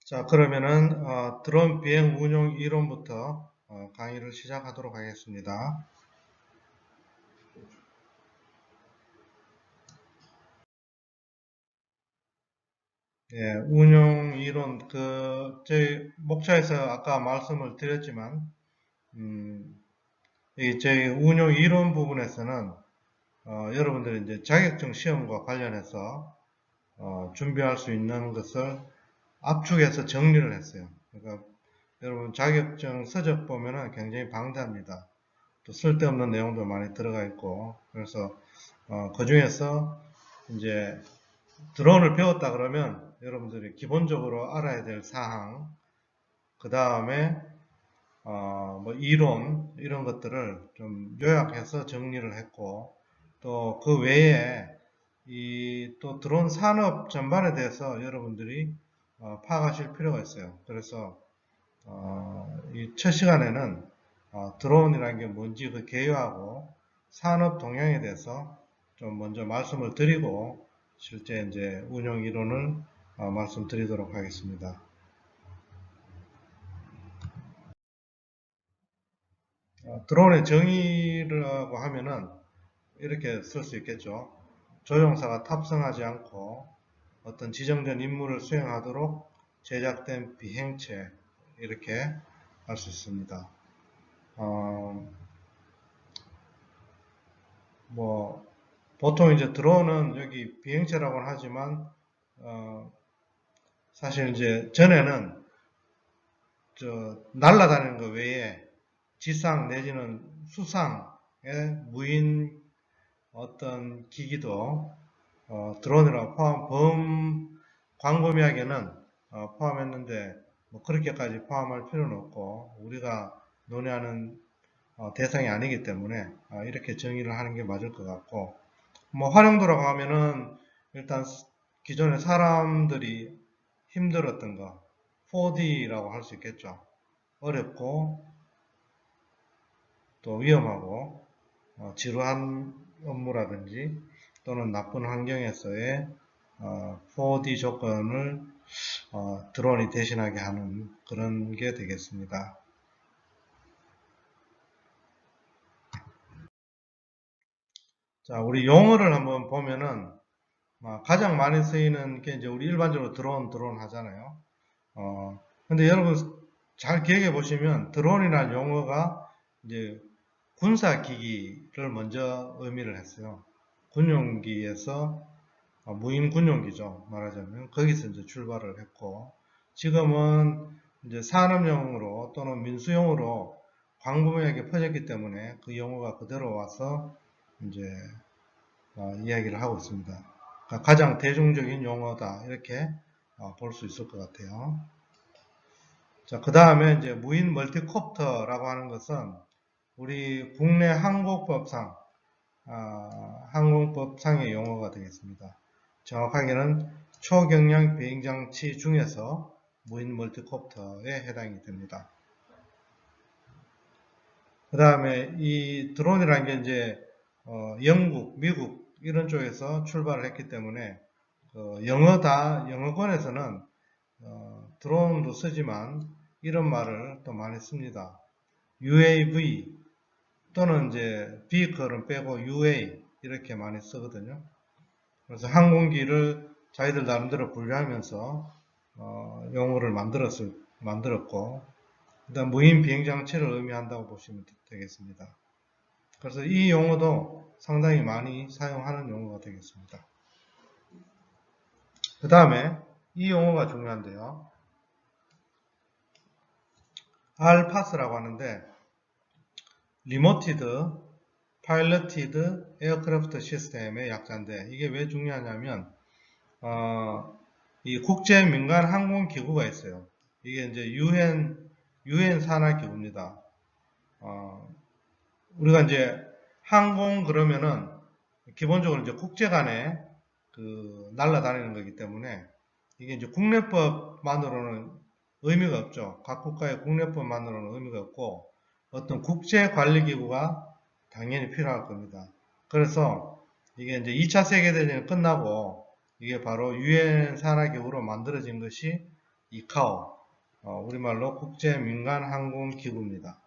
자, 그러면은 드론 비행 운용 이론부터 강의를 시작하도록 하겠습니다. 예, 운용 이론 저희 목차에서 아까 말씀을 드렸지만 이 저희 운용 이론 부분에서는 여러분들이 이제 자격증 시험과 관련해서 준비할 수 있는 것을 압축해서 정리를 했어요. 그러니까 여러분 자격증 서적 보면은 굉장히 방대합니다. 또 쓸데없는 내용도 많이 들어가 있고, 그래서 그 중에서 이제 드론을 배웠다 그러면 여러분들이 기본적으로 알아야 될 사항, 그 다음에 뭐 이론 이런 것들을 좀 요약해서 정리를 했고, 또 그 외에 이 또 드론 산업 전반에 대해서 여러분들이 파악하실 필요가 있어요. 그래서 이 첫 시간에는 드론이라는 게 뭔지 그 개요하고 산업 동향에 대해서 좀 먼저 말씀을 드리고 실제 이제 운영 이론을 말씀드리도록 하겠습니다. 드론의 정의라고 하면은 이렇게 쓸 수 있겠죠. 조종사가 탑승하지 않고 어떤 지정된 임무를 수행하도록 제작된 비행체, 이렇게 할 수 있습니다. 뭐 보통 이제 드론은 여기 비행체라고는 하지만 사실 이제 전에는 날아다니는 것 외에 지상 내지는 수상의 무인 어떤 기기도 드론이라고 광범위하게는 포함했는데 뭐 그렇게까지 포함할 필요는 없고 우리가 논의하는 대상이 아니기 때문에 이렇게 정의를 하는 게 맞을 것 같고, 뭐 활용도라고 하면은 일단 기존에 사람들이 힘들었던 거 4D라고 할 수 있겠죠. 어렵고 또 위험하고 지루한 업무라든지 또는 나쁜 환경에서의 4D 조건을 드론이 대신하게 하는 그런 게 되겠습니다. 자, 우리 용어를 한번 보면은 가장 많이 쓰이는 게 이제 우리 일반적으로 드론 하잖아요. 근데 여러분 잘 기억해 보시면 드론이라는 용어가 이제 군사 기기를 먼저 의미를 했어요. 군용기에서 무인 군용기죠. 말하자면 거기서 이제 출발을 했고 지금은 이제 산업용으로 또는 민수용으로 광범위하게 퍼졌기 때문에 그 용어가 그대로 와서 이제 이야기를 하고 있습니다. 그러니까 가장 대중적인 용어다 이렇게 볼 수 있을 것 같아요. 자, 그 다음에 이제 무인 멀티콥터라고 하는 것은 우리 국내 항공법상의 용어가 되겠습니다. 정확하게는 초경량 비행장치 중에서 무인 멀티콥터에 해당이 됩니다. 그 다음에 이 드론이라는 게 이제 영국, 미국 이런 쪽에서 출발을 했기 때문에 영어권에서는 드론도 쓰지만 이런 말을 또 많이 씁니다. UAV 또는 이제 vehicle은 빼고 UA 이렇게 많이 쓰거든요. 그래서 항공기를 자기들 나름대로 분류하면서 용어를 만들었고, 그다음 무인 비행장치를 의미한다고 보시면 되겠습니다. 그래서 이 용어도 상당히 많이 사용하는 용어가 되겠습니다. 그 다음에 이 용어가 중요한데요. RPAS라고 하는데 리모티드 파일럿티드 에어크래프트 시스템의 약자인데 이게 왜 중요하냐면 이 국제 민간 항공 기구가 있어요. 이게 이제 유엔 산하 기구입니다. 우리가 이제 항공 그러면은 기본적으로 이제 국제 간에 날아다니는 거기 때문에 이게 이제 국내법만으로는 의미가 없죠. 각 국가의 국내법만으로는 의미가 없고 어떤 국제 관리 기구가 당연히 필요할 겁니다. 그래서 이게 이제 2차 세계대전이 끝나고 이게 바로 유엔 산하 기구로 만들어진 것이 이카오, 우리말로 국제민간항공기구입니다.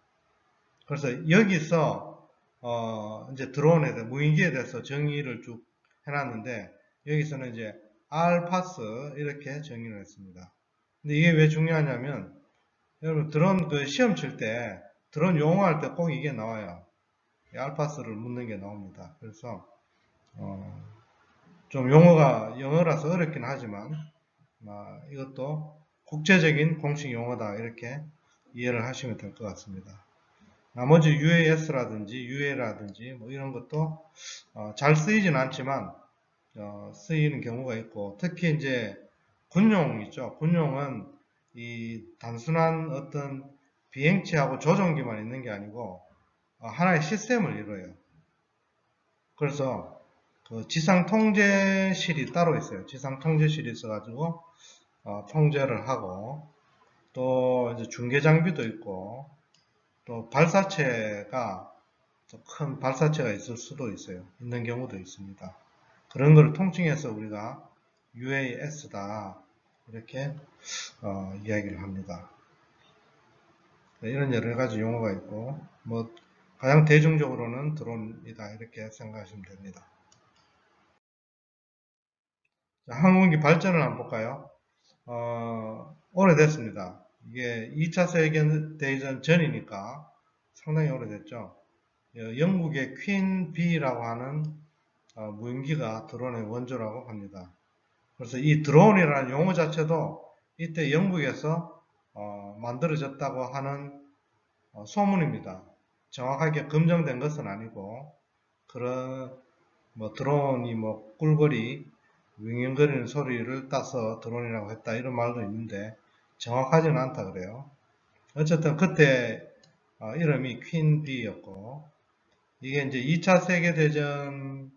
그래서 여기서 이제 드론에 대해 무인기에 대해서 정의를 쭉 해놨는데 여기서는 이제 알파스 이렇게 정의를 했습니다. 근데 이게 왜 중요하냐면 여러분 드론 그 시험 칠 때 드론 용어할 때 꼭 이게 나와요. 알파스를 묻는 게 나옵니다. 그래서 좀 용어가 영어라서 어렵긴 하지만 이것도 국제적인 공식 용어다 이렇게 이해를 하시면 될 것 같습니다. 나머지 UAS라든지 UA라든지 뭐 이런 것도 잘 쓰이진 않지만 쓰이는 경우가 있고 특히 이제 군용 있죠. 군용은 이 단순한 어떤 비행체하고 조종기만 있는 게 아니고 하나의 시스템을 이루어요. 그래서 그 지상 통제실이 따로 있어요. 지상 통제실이 있어가지고 통제를 하고 또 이제 중계 장비도 있고 또 발사체가 큰 발사체가 있을 수도 있어요. 있는 경우도 있습니다. 그런 걸 통칭해서 우리가 UAS다 이렇게 이야기를 합니다. 이런 여러 가지 용어가 있고 뭐 가장 대중적으로는 드론이다 이렇게 생각하시면 됩니다. 자, 항공기 발전을 한번 볼까요? 오래됐습니다. 이게 2차 세계대전 전이니까 상당히 오래됐죠. 영국의 퀸 B라고 하는 무인기가 드론의 원조라고 합니다. 그래서 이 드론이라는 용어 자체도 이때 영국에서 만들어졌다고 하는 소문입니다. 정확하게 검증된 것은 아니고 그런 뭐 드론이 뭐 꿀벌이 윙윙거리는 소리를 따서 드론이라고 했다 이런 말도 있는데 정확하지는 않다 그래요. 어쨌든 그때 이름이 퀸 B였고 이게 이제 2차 세계대전을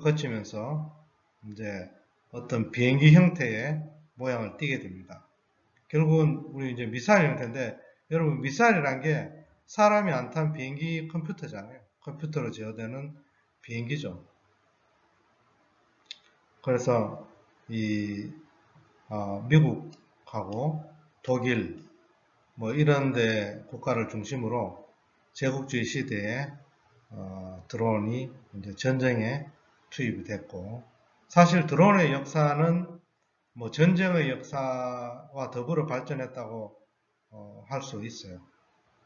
거치면서 이제 어떤 비행기 형태의 모양을 띠게 됩니다. 결국은 우리 이제 미사일 형태인데 여러분 미사일이란 게 사람이 안 탄 비행기 컴퓨터잖아요. 컴퓨터로 제어되는 비행기죠. 그래서 이 미국하고 독일 뭐 이런 데 국가를 중심으로 제국주의 시대에 드론이 이제 전쟁에 투입이 됐고 사실 드론의 역사는 뭐 전쟁의 역사와 더불어 발전했다고 할 수 있어요.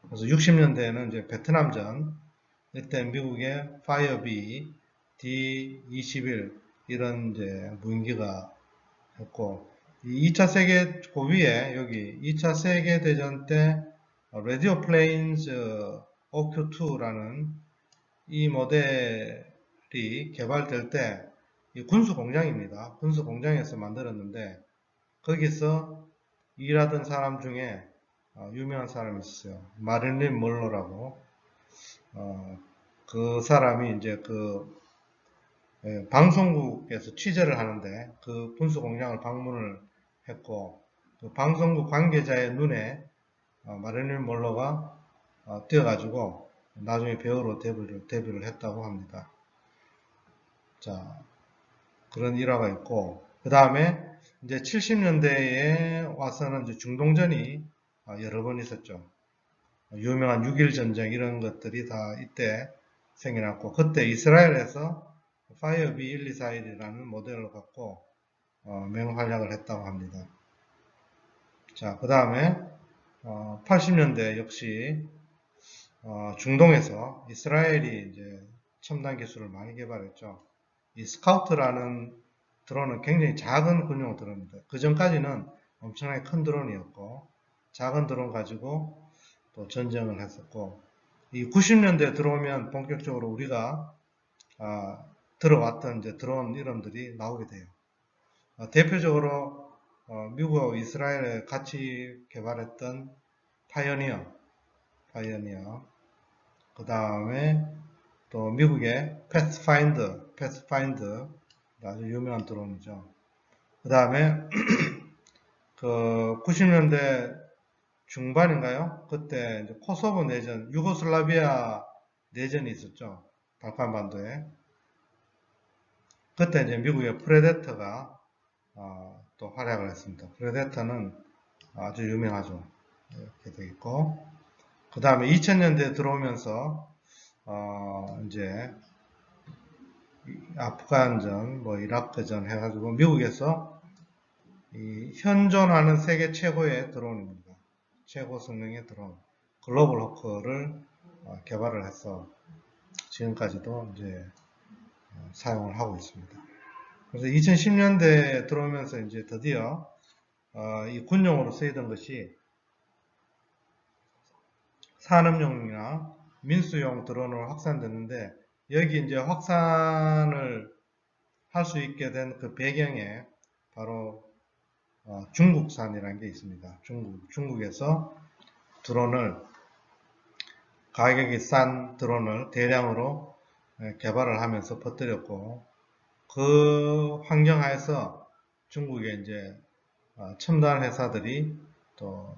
그래서 60년대에는 이제 베트남전 이때 미국의 파이어비 D-21 이런 이제 무인기가 했고 2차 세계 그 위에 여기 2차 세계 대전 때 라디오 플레인즈 OQ2라는 이 모델이 개발될 때 군수 공장입니다. 군수 공장에서 만들었는데 거기서 일하던 사람 중에 유명한 사람이 있었어요. 마릴린 먼로라고. 그 사람이 이제 그 방송국에서 취재를 하는데 그 군수 공장을 방문을 했고 그 방송국 관계자의 눈에 마릴린 먼로가 띄어가지고 나중에 배우로 데뷔를 했다고 합니다. 자, 그런 일화가 있고 그 다음에 이제 70년대에 와서는 이제 중동전이 여러 번 있었죠. 유명한 6.1 전쟁 이런 것들이 다 이때 생겨났고 그때 이스라엘에서 파이어비 1241이라는 모델을 갖고 맹활약을 했다고 합니다. 자, 그 다음에 80년대 역시 중동에서 이스라엘이 이제 첨단 기술을 많이 개발했죠. 이 스카우트라는 드론은 굉장히 작은 군용 드론입니다. 그 전까지는 엄청나게 큰 드론이었고 작은 드론 가지고 또 전쟁을 했었고 이 90년대 들어오면 본격적으로 우리가 들어왔던 이제 드론 이름들이 나오게 돼요. 대표적으로 미국하고 이스라엘에 같이 개발했던 파이어니어, 그 다음에 또 미국의 패스파인더 아주 유명한 드론이죠. 그 다음에 그 90년대 중반인가요? 그때 이제 코소보 내전, 유고슬라비아 내전이 있었죠. 발칸반도에. 그때 이제 미국의 프레데터가 또 활약을 했습니다. 프레데터는 아주 유명하죠. 이렇게 되어 있고, 그 다음에 2000년대에 들어오면서 이제 아프간전, 뭐 이라크전 해가지고 미국에서 이 현존하는 세계 최고의 드론입니다. 최고 성능의 드론, 글로벌 호크를 개발을 해서 지금까지도 이제 사용을 하고 있습니다. 그래서 2010년대에 들어오면서 이제 드디어 이 군용으로 쓰이던 것이 산업용이나 민수용 드론으로 확산됐는데, 여기 이제 확산을 할 수 있게 된 그 배경에 바로 중국산이라는 게 있습니다. 중국에서 드론을, 가격이 싼 드론을 대량으로 개발을 하면서 퍼뜨렸고, 그 환경 하에서 중국의 이제 첨단 회사들이 또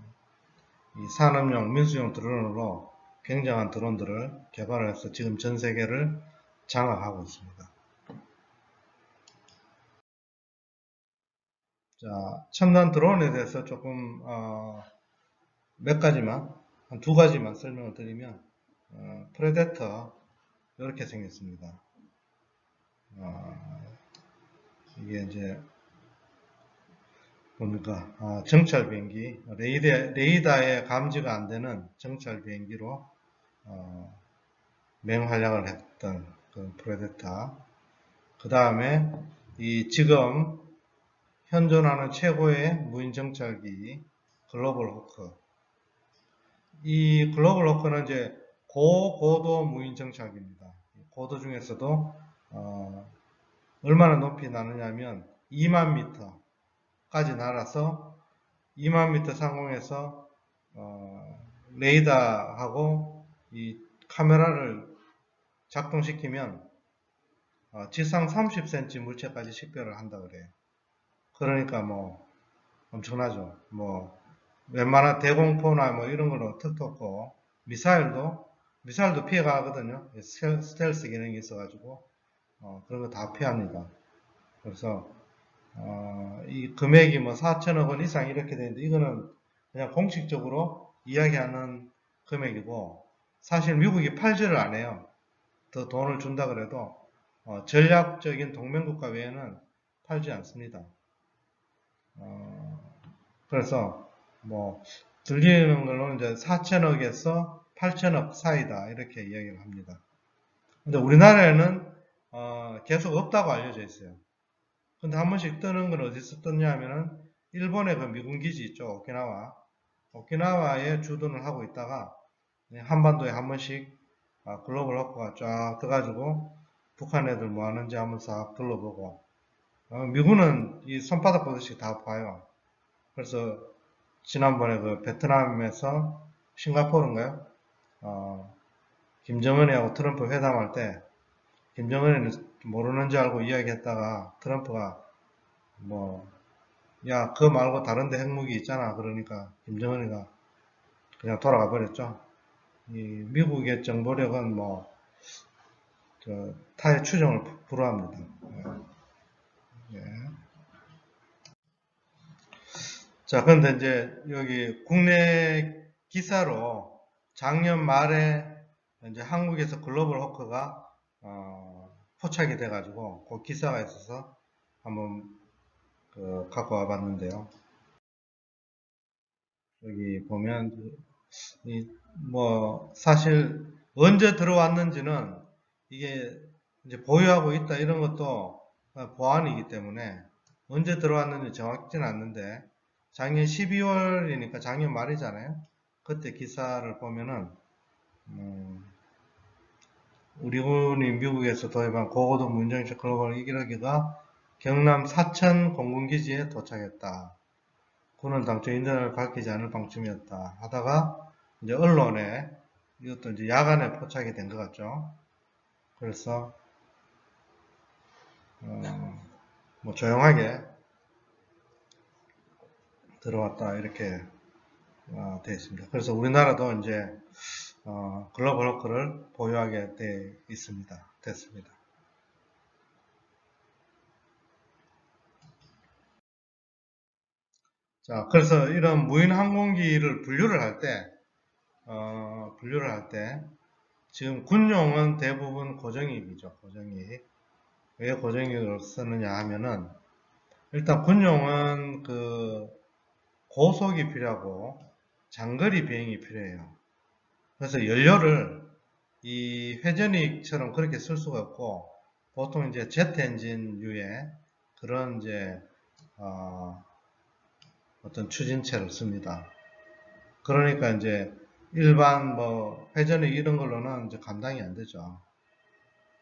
이 산업용, 민수용 드론으로 굉장한 드론들을 개발을 해서 지금 전 세계를 장악하고 있습니다. 자, 첨단 드론에 대해서 조금 몇 가지만, 한 두 가지만 설명을 드리면, 프레데터 이렇게 생겼습니다. 이게 이제 뭡니까? 정찰 비행기, 레이더에 감지가 안 되는 정찰 비행기로 맹활약을 했던 그 프레데터. 그 다음에 이 지금 현존하는 최고의 무인 정찰기 글로벌 호크. 이 글로벌 호크는 이제 고고도 무인 정찰기입니다. 고도 중에서도 얼마나 높이 나느냐면 2만 미터까지 날아서 2만 미터 상공에서 레이더하고 이 카메라를 작동시키면 지상 30cm 물체까지 식별을 한다 그래요. 그러니까 뭐 엄청나죠. 뭐 웬만한 대공포나 뭐 이런 거는 턱도 없고, 미사일도 피해가거든요. 스텔스 기능이 있어가지고 그런 거 다 피합니다. 그래서 이 금액이 뭐 4천억 원 이상 이렇게 되는데, 이거는 그냥 공식적으로 이야기하는 금액이고, 사실 미국이 팔지를 안 해요. 더 돈을 준다 그래도 전략적인 동맹국가 외에는 팔지 않습니다. 그래서 뭐 들리는 걸로는 이제 4천억에서 8천억 사이다 이렇게 이야기를 합니다. 근데 우리나라에는 계속 없다고 알려져 있어요. 근데 한 번씩 뜨는 건 어디서 떴냐 하면은 일본의 그 미군 기지 있죠. 오키나와에 주둔을 하고 있다가 한반도에 한 번씩 글로벌 호크가 쫙 떠가지고 북한 애들 뭐 하는지 한번 싹 둘러보고, 미군은 이 손바닥 보듯이 다 봐요. 그래서 지난번에 그 베트남에서 싱가포르인가요? 김정은이하고 트럼프 회담할 때 김정은이는 모르는 줄 알고 이야기했다가 트럼프가 뭐 야, 그거 말고 다른 데 핵무기 있잖아. 그러니까 김정은이가 그냥 돌아가 버렸죠. 이 미국의 정보력은 뭐 타의 추정을 불허합니다. 예. 자, 그런데 이제 여기 국내 기사로 작년 말에 이제 한국에서 글로벌 호크가 포착이 돼가지고 그 기사가 있어서 한번 갖고 와봤는데요. 여기 보면 뭐 사실 언제 들어왔는지는 이게 이제 보유하고 있다 이런 것도 보안이기 때문에 언제 들어왔는지 정확히는 않는데, 작년 12월이니까 작년 말이잖아요. 그때 기사를 보면은 우리 군이 미국에서 도입한 고고도 무인정찰 글로벌 1기가 경남 사천 공군기지에 도착했다. 군은 당초 인터넷을 밝히지 않을 방침이었다 하다가 이제 언론에 이것도 이제 야간에 포착이 된 것 같죠. 그래서 뭐 조용하게 들어왔다 이렇게 되어 있습니다. 그래서 우리나라도 이제 글로벌 호크를 보유하게 됐습니다. 자, 그래서 이런 무인 항공기를 분류를 할 때, 지금 군용은 대부분 고정익이죠, 고정익. 왜 고정익을 쓰느냐 하면은, 일단 군용은 그 고속이 필요하고 장거리 비행이 필요해요. 그래서 연료를 이 회전익처럼 그렇게 쓸 수가 없고, 보통 이제 제트 엔진류의 그런 이제 어떤 추진체를 씁니다. 그러니까 이제 일반 뭐 회전익 이런 걸로는 이제 감당이 안 되죠.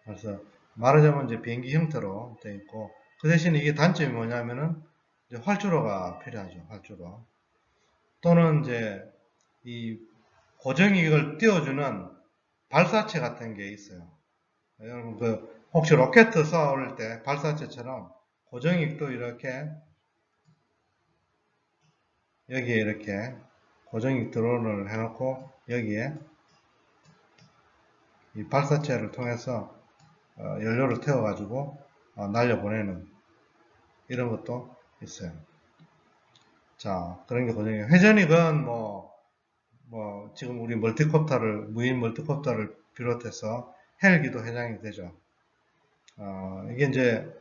그래서 말하자면 이제 비행기 형태로 되어 있고, 그 대신 이게 단점이 뭐냐면은 이제 활주로가 필요하죠. 활주로. 또는 이제 이 고정익을 띄워주는 발사체 같은 게 있어요. 여러분 그 혹시 로켓 쏘아 올릴 때 발사체처럼 고정익도 이렇게 여기에 이렇게 고정익 드론을 해놓고 여기에 이 발사체를 통해서 연료를 태워가지고 날려보내는 이런 것도 있어요. 자, 그런 게 고정익. 회전익은 지금 우리 무인 멀티콥터를 비롯해서 헬기도 해당이 되죠. 이게 이제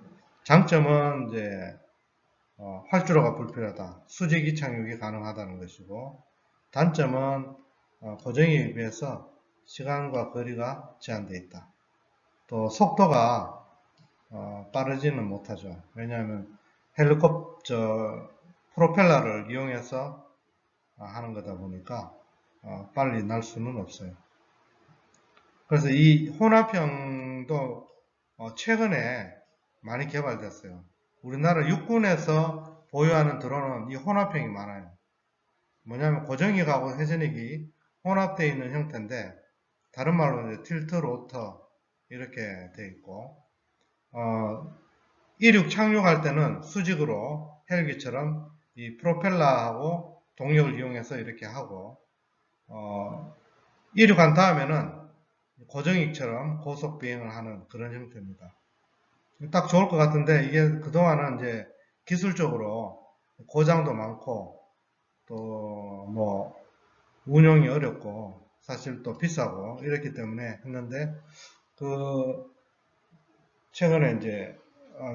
장점은 이제 활주로가 불필요하다. 수직 이착륙이 가능하다는 것이고, 단점은 고정익에 비해서 시간과 거리가 제한되어 있다. 또 속도가 빠르지는 못하죠. 왜냐하면 헬리콥터 프로펠러를 이용해서 하는 거다 보니까 빨리 날 수는 없어요. 그래서 이 혼합형도 최근에 많이 개발됐어요. 우리나라 육군에서 보유하는 드론은 이 혼합형이 많아요. 뭐냐면 고정익하고 회전익이 혼합되어 있는 형태인데, 다른 말로 이제 틸트 로터 이렇게 되어 있고, 이륙 착륙할 때는 수직으로 헬기처럼 이 프로펠러하고 동력을 이용해서 이렇게 하고, 이륙한 다음에는 고정익처럼 고속 비행을 하는 그런 형태입니다. 딱 좋을 것 같은데, 이게 그동안은 이제 기술적으로 고장도 많고 또 뭐 운용이 어렵고 사실 또 비싸고 이랬기 때문에 했는데, 그 최근에 이제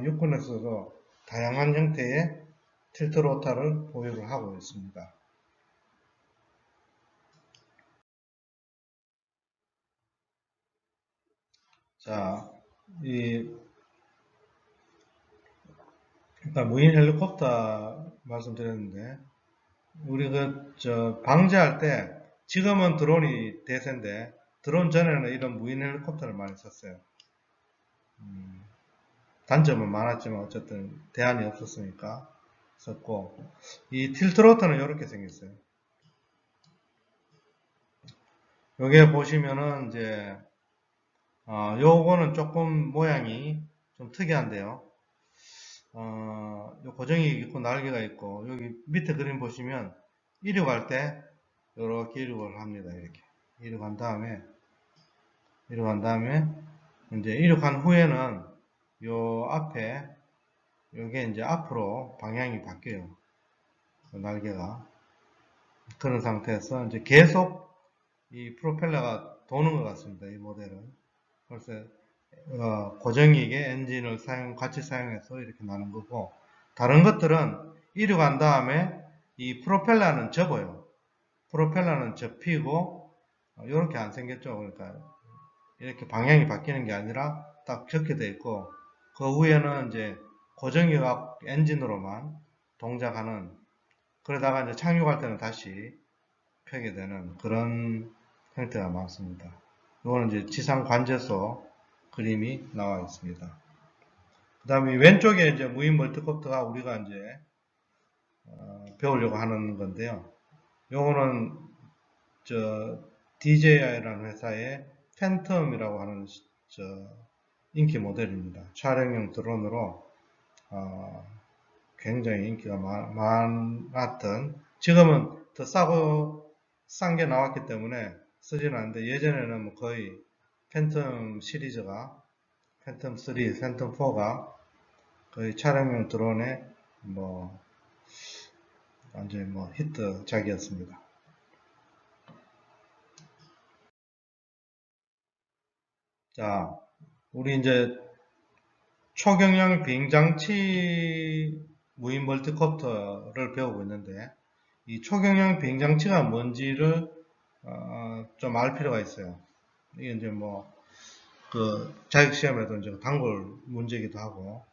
육군에서도 다양한 형태의 틸트 로터를 보유를 하고 있습니다. 자, 일단 무인 헬리콥터 말씀드렸는데, 우리 방제할 때, 지금은 드론이 대세인데, 드론 전에는 이런 무인 헬리콥터를 많이 썼어요. 단점은 많았지만 어쨌든 대안이 없었으니까 썼고, 이 틸트로터는 이렇게 생겼어요. 여기에 보시면은 이제 요거는 조금 모양이 좀 특이한데요. 요 고정이 있고 날개가 있고, 여기 밑에 그림 보시면 이륙할 때 이렇게 이륙을 합니다. 이렇게 이륙한 다음에 이제 이륙한 후에는 요 앞에 요게 이제 앞으로 방향이 바뀌어요. 날개가. 그런 상태에서 이제 계속 이 프로펠러가 도는 것 같습니다. 이 모델은. 그래서 고정익의 엔진을 같이 사용해서 이렇게 나는 거고, 다른 것들은 이륙한 다음에 이 프로펠러는 접어요. 프로펠러는 접히고 이렇게 안 생겼죠. 그러니까 이렇게 방향이 바뀌는 게 아니라 딱 적게 돼 있고, 그 위에는 이제 고정익 엔진으로만 동작하는, 그러다가 이제 착륙할 때는 다시 펴게 되는 그런 형태가 많습니다. 이거는 이제 지상 관제소 그림이 나와 있습니다. 그 다음에 왼쪽에 이제 무인 멀티콥터가 우리가 이제 배우려고 하는 건데요. 요거는 DJI라는 회사의 팬텀이라고 하는 인기 모델입니다. 촬영용 드론으로 굉장히 인기가 많았던, 지금은 더 싼 게 나왔기 때문에 쓰지는 않는데, 예전에는 뭐 거의 팬텀 시리즈가, 팬텀 3, 팬텀 4가 거의 촬영용 드론의 뭐 완전히 뭐 히트작이었습니다. 자, 우리 이제 초경량 비행장치 무인 멀티콥터를 배우고 있는데, 이 초경량 비행장치가 뭔지를 좀 알 필요가 있어요. 이게 이제 뭐 그 자격시험에도 이제 단골 문제이기도 하고,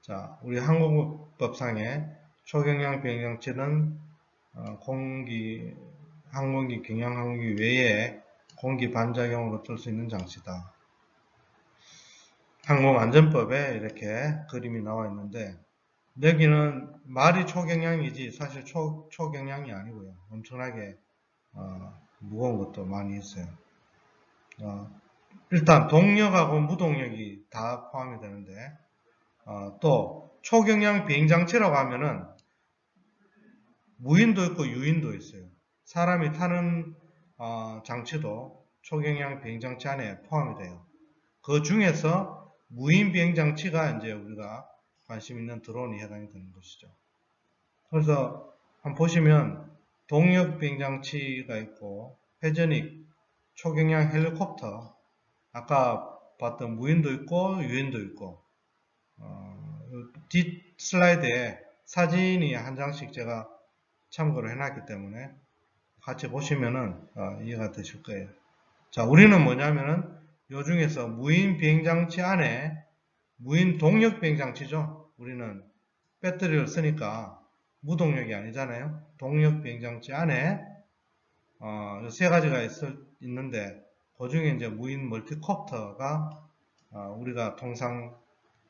자, 우리 항공법상에 초경량 비행장치는 항공기, 경량 항공기 외에 공기 반작용으로 쓸 수 있는 장치다. 항공안전법에 이렇게 그림이 나와 있는데, 여기는 말이 초경량이지 사실 초경량이 아니고요. 엄청나게 무거운 것도 많이 있어요. 일단 동력하고 무동력이 다 포함이 되는데, 또 초경량 비행장치라고 하면은 무인도 있고 유인도 있어요. 사람이 타는 장치도 초경량 비행장치 안에 포함이 돼요. 그 중에서 무인 비행장치가 이제 우리가 관심 있는 드론이 해당이 되는 것이죠. 그래서 한번 보시면 동력 비행장치가 있고 회전익 초경량 헬리콥터, 아까 봤던 무인도 있고 유인도 있고, 뒷 슬라이드에 사진이 한 장씩 제가 참고를 해놨기 때문에 같이 보시면은 이해가 되실 거예요. 자, 우리는 뭐냐면은 요 중에서 무인 비행장치 안에 무인 동력 비행장치죠. 우리는 배터리를 쓰니까 무동력이 아니잖아요. 동력 비행장치 안에 세 가지가 있는데 그 중에 이제 무인 멀티콥터가 우리가 통상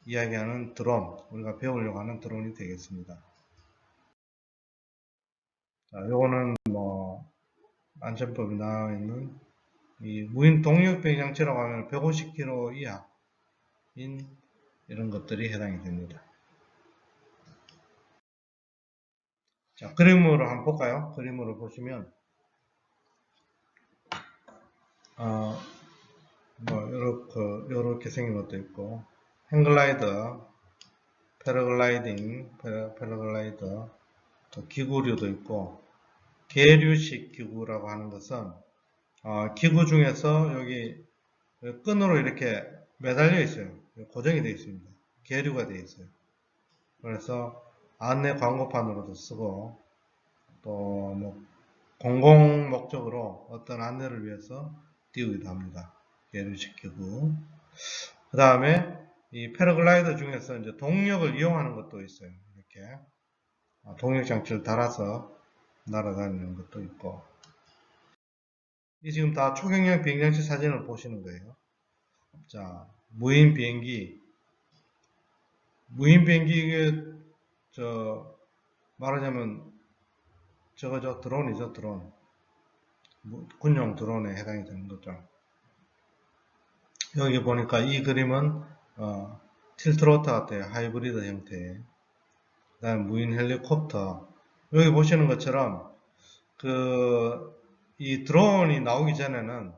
이야기하는 드론, 우리가 배우려고 하는 드론이 되겠습니다. 자, 요거는 뭐 안전법이 나와 있는 이 무인 동력 비행장치라고 하면 150km 이하인 이런 것들이 해당이 됩니다. 자, 그림으로 한번 볼까요? 그림으로 보시면 뭐 이렇게 생긴 것도 있고, 행글라이더, 패러글라이더, 또 기구류도 있고, 계류식 기구라고 하는 것은 기구 중에서 여기 끈으로 이렇게 매달려 있어요. 고정이 되어 있습니다. 계류가 되어 있어요. 그래서 안내 광고판으로도 쓰고, 또 뭐 공공 목적으로 어떤 안내를 위해서 띄우기도 합니다. 계류식 기구. 그 다음에 이 패러글라이더 중에서 이제 동력을 이용하는 것도 있어요. 이렇게 동력 장치를 달아서 날아다니는 것도 있고. 이 지금 다 초경량 비행장치 사진을 보시는 거예요. 자, 무인 비행기 이게 말하자면 저거 드론이죠, 드론. 군용 드론에 해당이 되는 거죠. 여기 보니까 이 그림은 틸트로터 같아요. 하이브리드 형태. 그 다음에 무인 헬리콥터. 여기 보시는 것처럼 이 드론이 나오기 전에는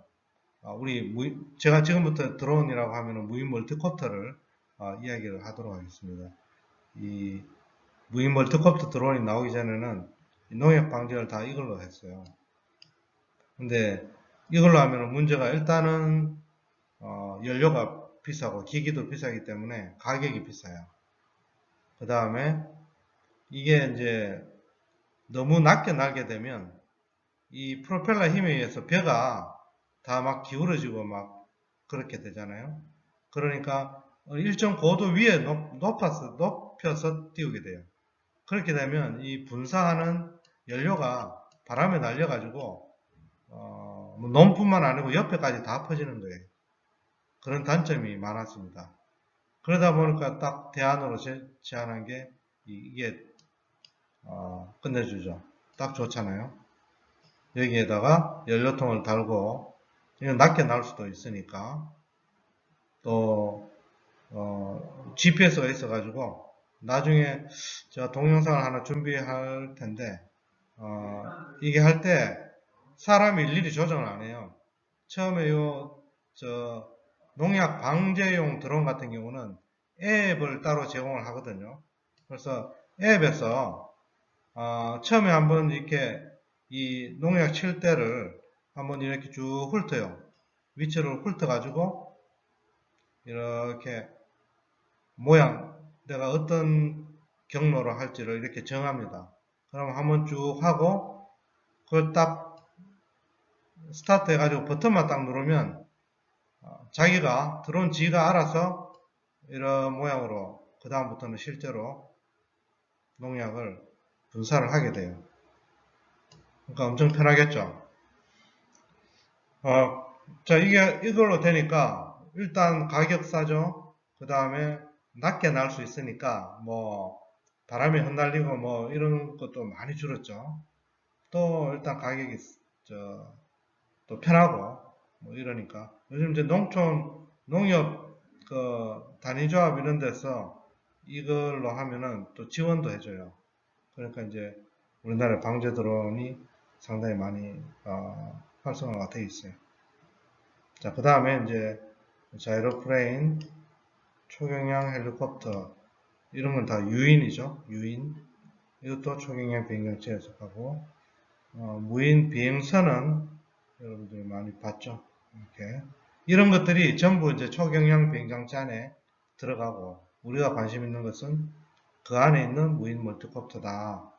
제가 지금부터 드론이라고 하면 무인 멀티콥터를 이야기를 하도록 하겠습니다. 이 무인 멀티콥터 드론이 나오기 전에는 농약 방지를 다 이걸로 했어요. 근데 이걸로 하면 문제가 일단은 연료가 비싸고 기기도 비싸기 때문에 가격이 비싸요. 그 다음에 이게 이제 너무 낮게 날게 되면 이 프로펠러 힘에 의해서 벼가 다 막 기울어지고 막 그렇게 되잖아요. 그러니까 일정 고도 위에 높여서 띄우게 돼요. 그렇게 되면 이 분사하는 연료가 바람에 날려가지고 뭐 놈뿐만 아니고 옆에까지 다 퍼지는 거예요. 그런 단점이 많았습니다. 그러다 보니까 딱 대안으로 제안한 게 이게 끝내주죠. 딱 좋잖아요. 여기에다가 연료통을 달고, 이건 낮게 나올 수도 있으니까, 또 GPS가 있어가지고 나중에 제가 동영상을 하나 준비할 텐데 이게 할 때 사람이 일일이 조정을 안 해요. 처음에 농약 방제용 드론 같은 경우는 앱을 따로 제공을 하거든요. 그래서 앱에서 처음에 한번 이렇게 이 농약 칠 때를 한번 이렇게 쭉 훑어요. 위치를 훑어가지고 이렇게 모양, 내가 어떤 경로로 할지를 이렇게 정합니다. 그럼 한번 쭉 하고 그걸 딱 스타트 해가지고 버튼만 딱 누르면 자기가 들어온 지가 알아서 이런 모양으로 그 다음부터는 실제로 농약을 분사를 하게 돼요. 그러니까 엄청 편하겠죠. 자, 이걸로 되니까 일단 가격 싸죠. 그 다음에 낮게 날 수 있으니까 뭐 바람에 흩날리고 뭐 이런 것도 많이 줄었죠. 또 일단 가격이 또 편하고 뭐 이러니까 요즘 이제 농협 그 단위조합 이런 데서 이걸로 하면은 또 지원도 해줘요. 그러니까 이제 우리나라 방제 드론이 상당히 많이 활성화가 되어 있어요. 자, 그 다음에 이제 자이로프레인, 초경량 헬리콥터 이런 건 다 유인이죠. 유인. 이것도 초경량 비행장치에 속하고 무인 비행선은 여러분들이 많이 봤죠. 이렇게 이런 것들이 전부 이제 초경량 비행장치 안에 들어가고 우리가 관심 있는 것은 그 안에 있는 무인 멀티콥터다.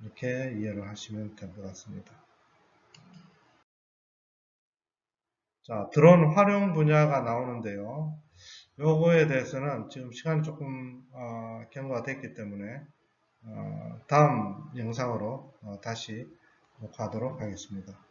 이렇게 이해를 하시면 될 것 같습니다. 자, 드론 활용 분야가 나오는데요. 요거에 대해서는 지금 시간이 조금 경과가 됐기 때문에 다음 영상으로 다시 녹화하도록 하겠습니다.